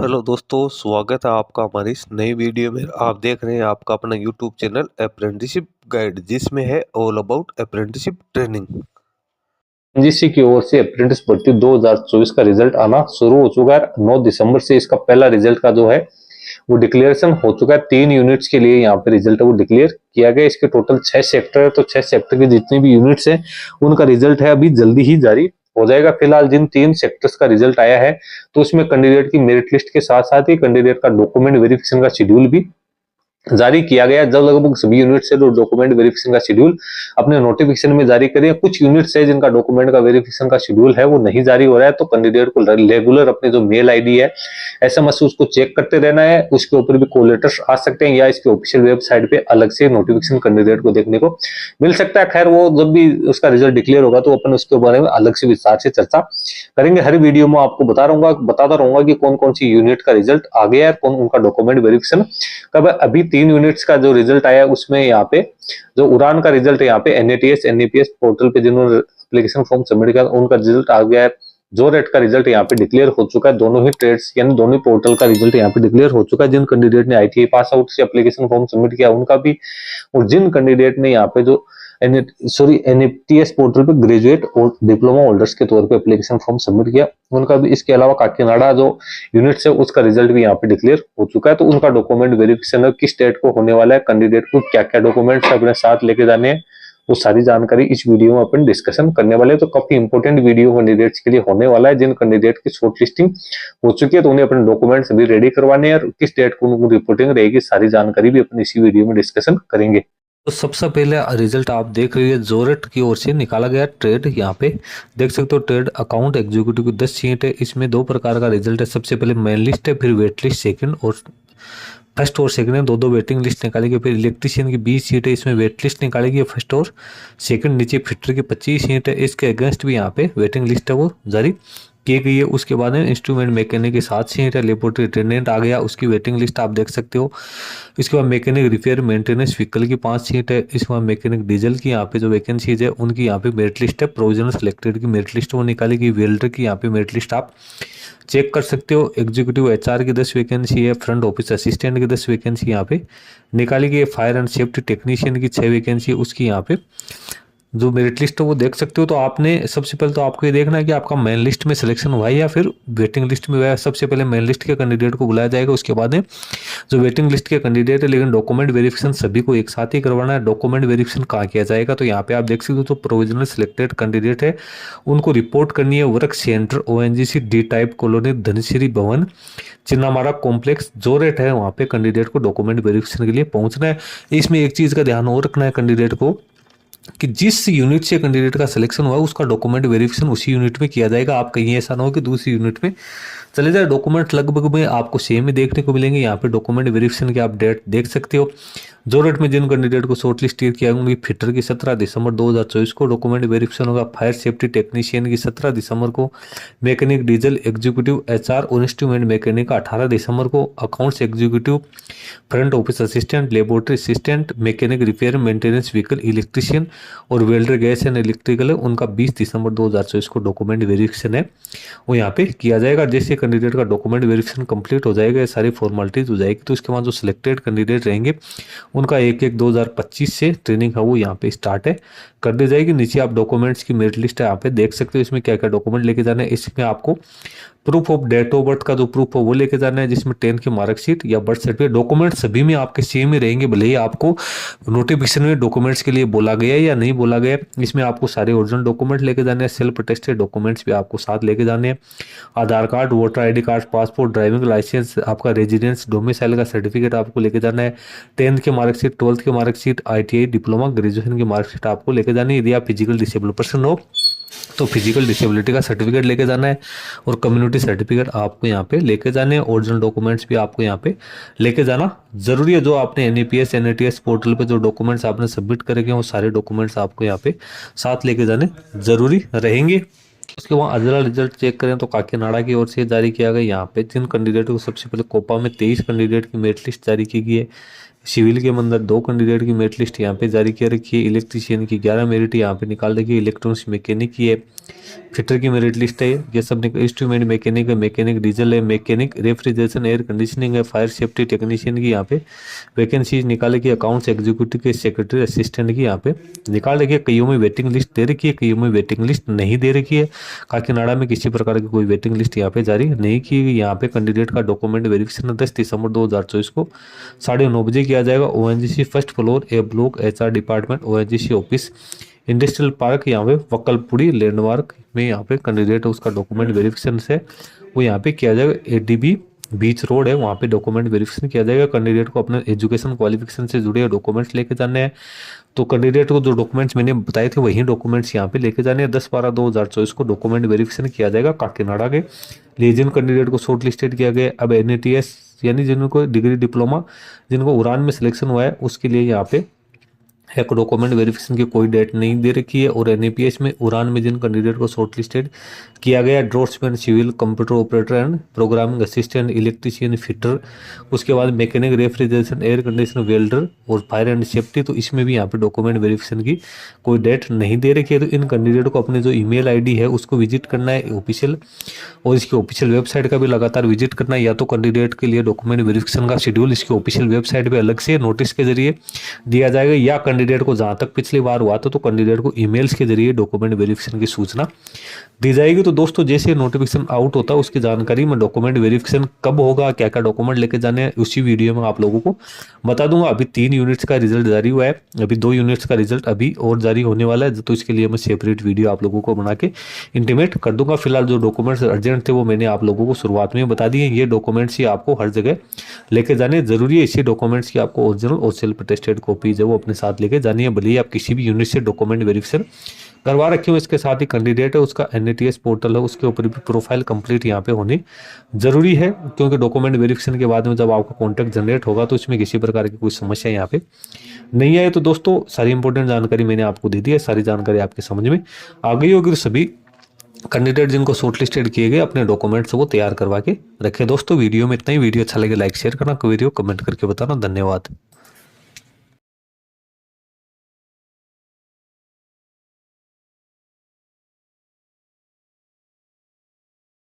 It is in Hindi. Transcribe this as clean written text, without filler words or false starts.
हेलो दोस्तों, स्वागत है आपका हमारी इस नई वीडियो में। आप देख रहे हैं आपका अपना यूट्यूब चैनल अप्रेंटिसशिप गाइड, जिसमें है all about apprenticeship training. NGC की ओर से अप्रेंटिस भर्ती 2024 का रिजल्ट आना शुरू हो चुका है। 9 दिसंबर से इसका पहला रिजल्ट का जो है वो डिक्लेरेशन हो चुका है। 3 यूनिट्स के लिए यहाँ पे रिजल्ट है वो डिक्लेयर किया गया। इसके टोटल 6 सेक्टर है, तो 6 सेक्टर के जितने भी यूनिट्स हैं उनका रिजल्ट है अभी जल्दी ही जारी हो जाएगा। फिलहाल जिन 3 सेक्टर्स का रिजल्ट आया है तो उसमें कैंडिडेट की मेरिट लिस्ट के साथ साथ ही कैंडिडेट का डॉक्यूमेंट वेरिफिकेशन का शेड्यूल भी जारी किया गया। जब लगभग सभी यूनिट से जो डॉक्यूमेंट वेरिफिकेशन का शेड्यूल अपने नोटिफिकेशन में जारी करिए। कुछ यूनिट्स है जिनका डॉक्यूमेंट का वेरिफिकेशन का शेड्यूल है वो नहीं जारी हो रहा है, तो कैंडिडेट को रेगुलर अपने जो मेल आईडी है एसएमएस उसको चेक करते रहना है। उसके ऊपर भी कॉल लेटर्स आ सकते हैं या इसके ऑफिशियल वेबसाइट पे अलग से नोटिफिकेशन कैंडिडेट को देखने को मिल सकता है। खैर वो जब भी उसका रिजल्ट डिक्लेयर होगा तो अपन उसके बारे में अलग से विस्तार से चर्चा करेंगे। हर वीडियो में आपको बताता रहूंगा कि कौन कौन सी यूनिट का रिजल्ट आ गया है, कौन उनका डॉक्यूमेंट वेरिफिकेशन कब। अभी 3 यूनिट्स का जो रिजल्ट आया है उसमें यहाँ पे जो उड़ान का रिजल्ट है यहाँ पे एनएटीएस एनईपीएस पोर्टल पे जिन्होंने एप्लीकेशन फॉर्म सबमिट किया उनका रिजल्ट आ गया है। जो रेट का रिजल्ट यहाँ पे डिक्लेयर हो चुका है। दोनों ही ट्रेड्स यानी दोनों ही पोर्टल का रिजल्ट यहाँ पे डिक्लेयर हो चुका है। जिन कैंडिडेट ने आईटीआई पास आउट से एप्लीकेशन फॉर्म सबमिट किया उनका भी, और जिन कैंडिडेट ने यहाँ पे जो एनएटीएस पोर्टल पे ग्रेजुएट और डिप्लोमा होल्डर्स के तौर पे एप्लीकेशन फॉर्म सबमिट किया उनका भी। इसके अलावा काकीनाडा जो यूनिट्स है उसका रिजल्ट भी यहाँ पे डिक्लेयर हो चुका है। तो उनका डॉक्यूमेंट वेरिफिकेशन किस डेट को होने वाला है, कैंडिडेट को क्या क्या डॉक्यूमेंट्स अपने साथ लेके जाने हैं, वो सारी जानकारी इस वीडियो में अपन डिस्कशन करने वाले हैं। तो काफी इंपॉर्टेंट वीडियो कैंडिडेट्स के लिए होने वाला है। जिन कैंडिडेट की शॉर्ट लिस्टिंग हो चुकी है तो उन्हें अपने डॉक्यूमेंट्स भी रेडी करवाने हैं और किस डेट को उनको रिपोर्टिंग रहेगी सारी जानकारी भी अपन इसी वीडियो में डिस्कशन करेंगे। तो सबसे पहले रिजल्ट आप देख रहे हैं जोरेट की ओर से निकाला गया ट्रेड। यहाँ पे देख सकते हो ट्रेड अकाउंट एग्जीक्यूटिव की 10 सीट है। इसमें 2 प्रकार का रिजल्ट है। सबसे पहले मेन लिस्ट है, फिर वेट लिस्ट सेकंड और फर्स्ट और सेकंड है। 2 वेटिंग लिस्ट निकालेगी। फिर इलेक्ट्रीशियन की 20 सीट है, इसमें वेट लिस्ट निकालेगी फर्स्ट और सेकंड। नीचे फिटर की 25 सीट है, इसके अगेंस्ट भी यहाँ पे वेटिंग लिस्ट है वो जारी की गई है। उसके बाद में इंस्ट्रूमेंट मैकेनिक की 7 सीट है। लेबोरेटरी अटेंडेंट आ गया, उसकी वेटिंग लिस्ट आप देख सकते हो। इसके बाद मैकेनिक रिपेयर मेंटेनेंस व्हीकल की 5 सीट है। इसके बाद मैकेनिक डीजल की यहाँ पे जो वैकेंसीज है उनकी यहाँ पे मेरिट लिस्ट है। प्रोविजनल सिलेक्टेड की मेरिट लिस्ट वो निकालेगी। वेल्डर की यहाँ पे मेरिट लिस्ट आप चेक कर सकते हो। एग्जीक्यूटिव एचआर की 10 वैकेंसी है। फ्रंट ऑफिस असिस्टेंट की 10 वैकेंसी यहाँ पे निकाली गई है। फायर एंड सेफ्टी टेक्नीशियन की 6 वैकेंसी है, उसकी यहाँ पे जो मेरिट लिस्ट है वो देख सकते हो। तो आपने सबसे पहले तो आपको ये देखना है कि आपका मेन लिस्ट में सिलेक्शन हुआ है या फिर वेटिंग लिस्ट में हुआ है। सबसे पहले मेन लिस्ट के कैंडिडेट को बुलाया जाएगा, उसके बाद में जो वेटिंग लिस्ट के कैंडिडेट है। लेकिन डॉक्यूमेंट वेरिफिकेशन सभी को एक साथ ही करवाना है। डॉक्यूमेंट वेरिफिकेशन कहाँ किया जाएगा, तो यहाँ पे आप देख सकते हो। तो प्रोविजनल सिलेक्टेड कैंडिडेट है उनको रिपोर्ट करनी है work centre ONGC D type colony Dhanashree भवन चिन्नामारा कॉम्प्लेक्स जो रेट है वहाँ पे कैंडिडेट को डॉक्यूमेंट वेरिफिकेशन के लिए पहुंचना है। इसमें एक चीज का ध्यान और रखना है कैंडिडेट को कि जिस यूनिट से कैंडिडेट का सिलेक्शन हुआ उसका डॉक्यूमेंट वेरिफिकेशन उसी यूनिट में किया जाएगा। आप कहीं ऐसा ना हो कि दूसरी यूनिट में चले जाए। डॉक्यूमेंट लगभग में आपको सेम ही देखने को मिलेंगे। यहाँ पे डॉक्यूमेंट वेरिफिकेशन के आप डेट देख सकते हो। जो रेट में जिन कैंडिडेट को शॉर्ट लिस्ट किया होंगे फिटर की 17 दिसंबर 2024 को डॉक्यूमेंट वेरिफिकेशन होगा। फायर सेफ्टी टेक्नीशियन की 17 दिसंबर को। मैकेनिक डीजल एग्जीक्यूटिव एचआर और इंस्ट्रूमेंट मैकेनिक का 18 दिसंबर को। Accounts executive front office assistant laboratory assistant mechanic repair maintenance vehicle electrician और वेल्डर गैस एंड इलेक्ट्रिकल है उनका 20 दिसंबर 2024 को डॉक्यूमेंट वेरिफिकेशन है वो यहाँ पे किया जाएगा। जैसे कैंडिडेट का डॉक्यूमेंट वेरिफिकेशन कंप्लीट हो जाएगा, सारी फॉर्मेलिटीज हो जाएगी, तो उसके बाद जो सिलेक्टेड कैंडिडेट रहेंगे उनका 1/1/2025 से ट्रेनिंग है वो यहाँ पे स्टार्ट है कर दी जाएगी। नीचे आप डॉक्यूमेंट्स की मेरिट लिस्ट है यहाँ पे देख सकते हो। इसमें क्या क्या डॉक्यूमेंट लेके जाना है, इसमें आपको proof of date of birth का जो प्रूफ हो वो लेके जाना है, जिसमें 10th की मार्कशीट या बर्थ सर्टिफिकेट। डॉक्यूमेंट सभी में आपके सेम ही रहेंगे, भले ही आपको नोटिफिकेशन में डॉक्यूमेंट्स के लिए बोला गया है या नहीं बोला गया। इसमें आपको सारे ओरिजिनल डॉक्यूमेंट लेके जाने हैं। सेल्फ अटेस्टेड डॉक्यूमेंट्स भी आपको साथ लेके जाने हैं। Aadhaar card, voter ID card, passport, driving licence, आपका रेजिडेंस डोमिसाइल का सर्टिफिकेट आपको लेके जाना है। 10th की मार्कशीट, 12th की मार्कशीट, आईटीआई डिप्लोमा ग्रेजुएशन की मार्कशीट आपको लेके जानी है। यदि आप फिजिकल डिसेबल पर्सन हो तो फिजिकल डिसेबिलिटी का सर्टिफिकेट लेके जाना है और कम्युनिटी सर्टिफिकेट आपको यहाँ पे लेके जाने हैं। ओरिजिनल डॉक्यूमेंट्स भी आपको यहाँ पे लेके जाना जरूरी है। जो आपने एनईपीएस एनएटीएस पोर्टल पे जो डॉक्यूमेंट्स आपने सबमिट करेंगे वो सारे डॉक्यूमेंट्स आपको यहाँ पे साथ लेके जाने जरूरी रहेंगे। उसके बाद अगला रिजल्ट चेक करें तो काकीनाडा की ओर से जारी किया गया। यहाँ पे जिन कैंडिडेट को सबसे पहले कोपा में 23 कैंडिडेट की मेरिट लिस्ट जारी की गई है। सिविल के अंदर 2 कैंडिडेट की मेरिट लिस्ट यहाँ पे जारी किया रखी है। इलेक्ट्रीशियन की 11 मेरिट यहाँ पे निकाल रखी है। इलेक्ट्रॉनिक्स मैकेनिक की है, फिटर की मेरिट लिस्ट है ये सब। इंस्ट्रूमेंट मैकेनिक है, मैकेनिक डीजल है, मैकेनिक रेफ्रिजरेशन एयर कंडीशनिंग है, फायर सेफ्टी टेक्नीशियन की यहाँ पे वैकेंसी निकाले की। अकाउंट्स एग्जीक्यूटिव के सेक्रेटरी असिस्टेंट की यहाँ पे निकाल रखी है। कईयों में वेटिंग लिस्ट दे रखी है, कईयों में वेटिंग लिस्ट नहीं दे रखी है। काकीनाडा में किसी प्रकार की कोई वेटिंग लिस्ट यहाँ पे जारी नहीं की गई। यहाँ पे कैंडिडेट का डॉक्यूमेंट वेरिफिकेशन 10 दिसंबर 2024 को 9:30 बजे किया जाएगा। ONGC first floor A block HR department ONGC office industrial park यहाँ पे वक्कलपुरी लैंडमार्क में यहाँ पे कैंडिडेट उसका डॉक्यूमेंट वेरिफिकेशन से वो यहाँ पे किया जाएगा। ADB बीच रोड है वहाँ पे डॉक्यूमेंट वेरिफिकेशन किया जाएगा। कैंडिडेट को अपने एजुकेशन क्वालिफिकेशन से जुड़े डॉक्यूमेंट्स लेके जाने हैं। तो कैंडिडेट को जो डॉक्यूमेंट्स मैंने बताए थे वही डॉक्यूमेंट्स यहाँ पे लेके जाने हैं। 10/12/2024 को डॉक्यूमेंट वेरिफिकेशन किया जाएगा काकीनाडा के लिए। जिन कैंडिडेट को शॉर्ट लिस्टेड किया गया अब NATS यानी जिनको डिग्री डिप्लोमा जिनको उड़ान में सिलेक्शन हुआ है उसके लिए यहाँ पे एक डॉक्यूमेंट वेरिफिकेशन की कोई डेट नहीं दे रखी है। और NAPS में उड़ान में जिन कैंडिडेट को शॉर्ट लिस्टेड किया गया draftsman civil computer operator and programming assistant electrician fitter, उसके बाद mechanic refrigeration air conditioner welder और फायर एंड सेफ्टी, तो इसमें भी यहाँ पे डॉक्यूमेंट वेरिफिकेशन की कोई डेट नहीं दे रखी है। तो इन कैंडिडेट को अपने जो email ID है उसको विजिट करना है ऑफिशियल, और इसकी ऑफिशियल वेबसाइट का भी लगातार विजिट करना है। या तो कैंडिडेट के लिए डॉक्यूमेंट वेरिफिकेशन का शेड्यूल इसकी ऑफिशियल वेबसाइट पे अलग से नोटिस के जरिए दिया जाएगा, या कैंडिडेट को जहां तक पिछली बार हुआ था तो कैंडिडेट को ईमेल्स के जरिए डॉक्यूमेंट वेरिफिकेशन की सूचना दी जाएगी। तो दोस्तों जैसे नोटिफिकेशन आउट होता है उसकी जानकारी मैं डॉक्यूमेंट वेरिफिकेशन कब होगा, क्या क्या डॉक्यूमेंट लेके जाने हैं, उसी वीडियो में आप लोगों को बता दूंगा। अभी 3 यूनिट्स का रिजल्ट जारी हुआ है, अभी 2 यूनिट्स का रिजल्ट अभी और जारी होने वाला है, तो इसके लिए मैं सेपरेट वीडियो आप लोगों को बना के इंटीमेट कर दूंगा। फिलहाल जो डॉक्यूमेंट्स अर्जेंट थे वो मैंने आप लोगों को शुरुआत में बता दिए। ये डॉक्यूमेंट्स ही आपको हर जगह लेके जाने जरूरी है। इसी डॉक्यूमेंट्स की आपको ओरिजिनल और सेल्फ अटेस्टेड कॉपीज है वो अपने साथ लेके जानी है, भले ही आप किसी भी यूनिट से डॉक्यूमेंट वेरिफिकेशन करवा रखे हो। इसके साथ ही कैंडिडेट है उसका NATS पोर्टल है उसके ऊपर भी प्रोफाइल कंप्लीट यहाँ पे होनी जरूरी है, क्योंकि डॉक्यूमेंट वेरिफिकेशन के बाद में जब आपका कॉन्टैक्ट जनरेट होगा तो इसमें किसी प्रकार की कोई समस्या यहाँ पे नहीं आए। तो दोस्तों सारी इंपॉर्टेंट जानकारी मैंने आपको दे दी है, सारी जानकारी आपके समझ में आ गई होगी। सभी कैंडिडेट जिनको शॉर्टलिस्टेड किए गए अपने डॉक्यूमेंट्स वो तैयार करवा के रखे। दोस्तों वीडियो में इतना ही। वीडियो अच्छा लगे लाइक शेयर करना, वीडियो कमेंट करके बताना। धन्यवाद।